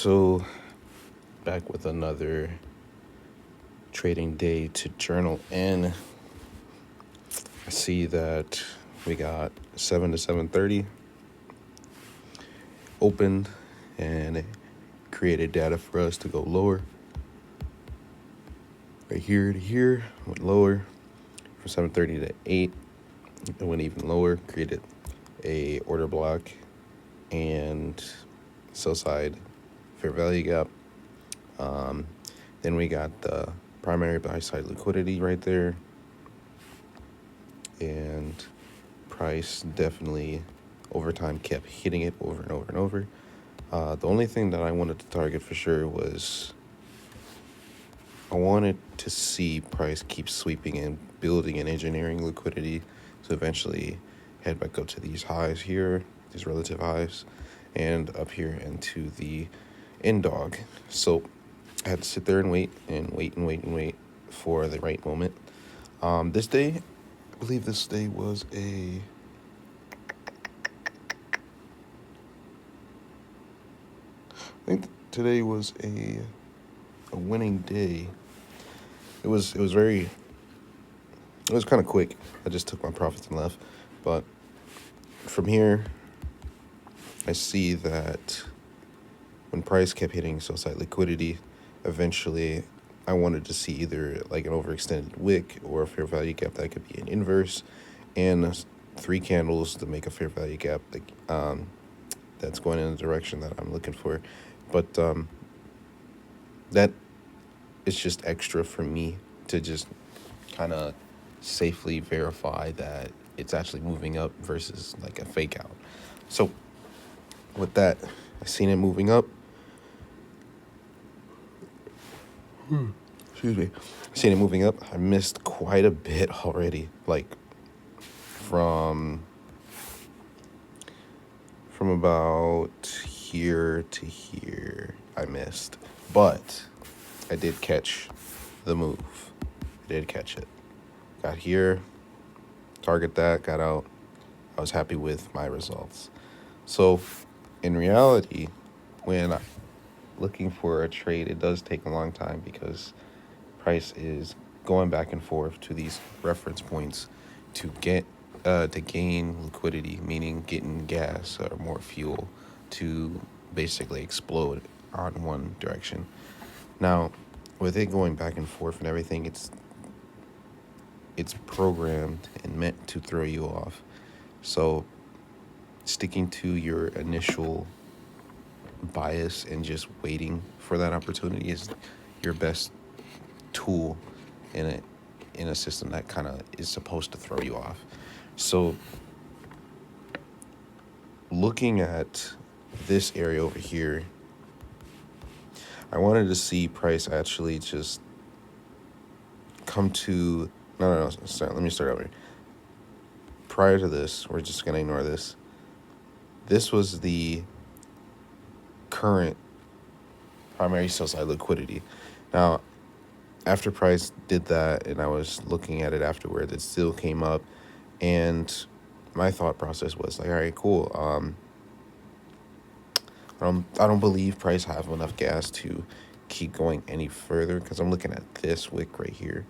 So back with another trading day to journal in. I see that we got 7 to 7:30 opened, and it created data for us to go lower. Right here to here went lower from 7:30 to 8. It went even lower, created a order block and sell side fair value gap. Then we got the primary buy side liquidity right there, and price definitely over time kept hitting it over and over and over. The only thing that I wanted to target for sure was I wanted to see price keep sweeping and building and engineering liquidity to eventually head back up to these highs here, these relative highs, and up here into the end dog. So I had to sit there and wait for the right moment. This day, I believe this day was I think today was a winning day. It was kind of quick. I just took my profits and left. But from here, I see that when price kept hitting sell side liquidity, eventually I wanted to see either like an overextended wick or a fair value gap that could be an inverse, and 3 candles to make a fair value gap that's going in the direction that I'm looking for. But that is just extra for me to just kind of safely verify that it's actually moving up versus like a fake out. So with that, I seen it moving up. Excuse me. I seen it moving up. I missed quite a bit already, like from about here to here. I missed, but I did catch the move. I did catch it. Got here, target that, got out. I was happy with my results. So in reality, when I'm looking for a trade, it does take a long time because price is going back and forth to these reference points to gain liquidity, meaning getting gas or more fuel to basically explode on one direction. Now, with it going back and forth and everything, it's programmed and meant to throw you off. So sticking to your initial bias and just waiting for that opportunity is your best tool in a system that kind of is supposed to throw you off. So looking at this area over here, I wanted to see price actually just come to no, sorry, let me start over. Prior to this, we're just gonna ignore this. This was the current primary sell side liquidity. Now, after price did that, and I was looking at it afterward, it still came up, and my thought process was like, all right, cool. I don't believe price have enough gas to keep going any further because I'm looking at this wick right here,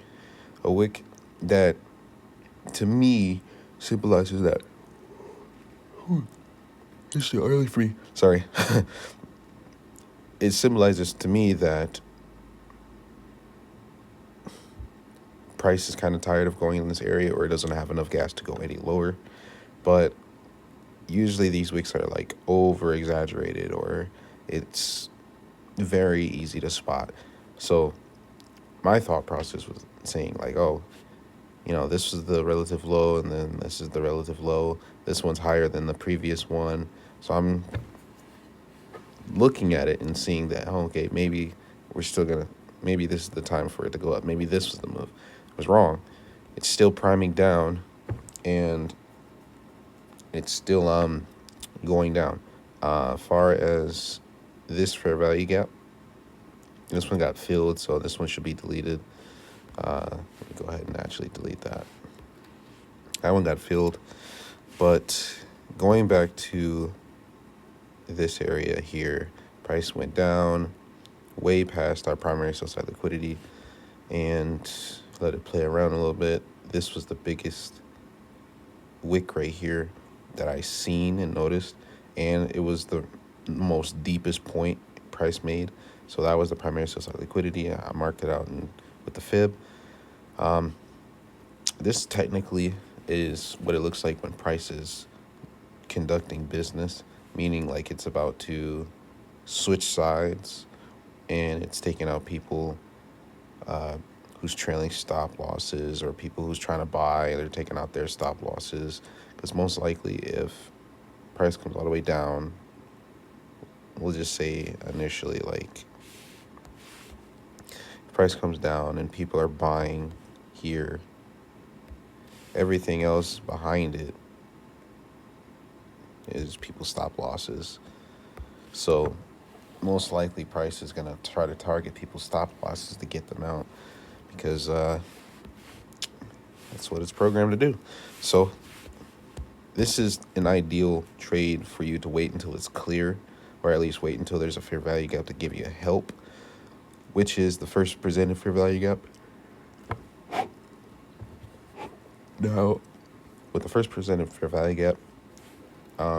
a wick that to me symbolizes that. It's the early free. Sorry. It symbolizes to me that price is kind of tired of going in this area, or it doesn't have enough gas to go any lower. But usually these wicks are like over exaggerated, or it's very easy to spot. So my thought process was saying like, oh, this is the relative low, and then this is the relative low. This one's higher than the previous one. So I'm looking at it and seeing that, oh, okay, maybe maybe this is the time for it to go up. Maybe this was the move. I was wrong. It's still priming down, and it's still going down. Far as this fair value gap, this one got filled, so this one should be deleted. Let me go ahead and actually delete that. That one got filled, but going back to this area here, Price went down way past our primary sell side liquidity and let it play around a little bit. This was the biggest wick right here that I seen and noticed, and it was the most deepest point price made. So that was the primary sell side liquidity. I marked it out with the fib. This technically is what it looks like when price is conducting business, meaning like it's about to switch sides and it's taking out people who's trailing stop losses, or people who's trying to buy and they're taking out their stop losses. Because most likely if price comes all the way down, we'll just say initially, like, if price comes down and people are buying here, everything else behind it is people's stop losses. So most likely price is going to try to target people's stop losses to get them out, because that's what it's programmed to do. So this is an ideal trade for you to wait until it's clear, or at least wait until there's a fair value gap to give you a help, which is the first presented fair value gap. Now, with the first presented fair value gap,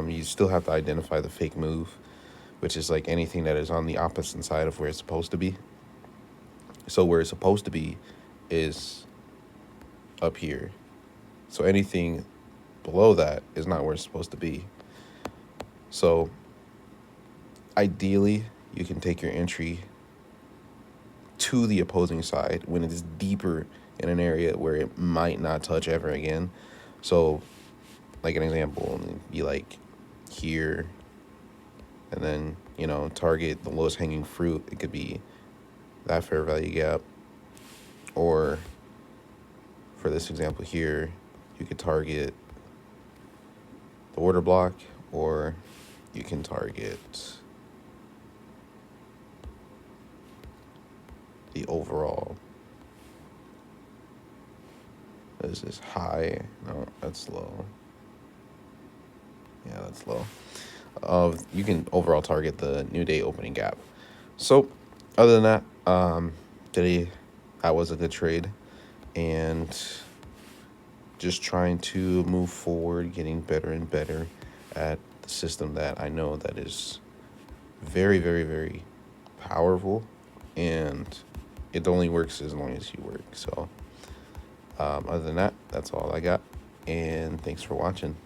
you still have to identify the fake move, which is like anything that is on the opposite side of where it's supposed to be. So where it's supposed to be is up here. So anything below that is not where it's supposed to be. So ideally, you can take your entry to the opposing side when it is deeper in an area where it might not touch ever again. So like an example, be like here, and then, you know, target the lowest hanging fruit. It could be that fair value gap, or for this example here, you could target the order block, or you can target the overall. This is high. No, that's low. Yeah, that's low. You can overall target the new day opening gap. So other than that, today that was a good trade, and just trying to move forward, getting better and better at the system that I know that is very, very, very powerful, and it only works as long as you work. So other than that, that's all I got, and thanks for watching.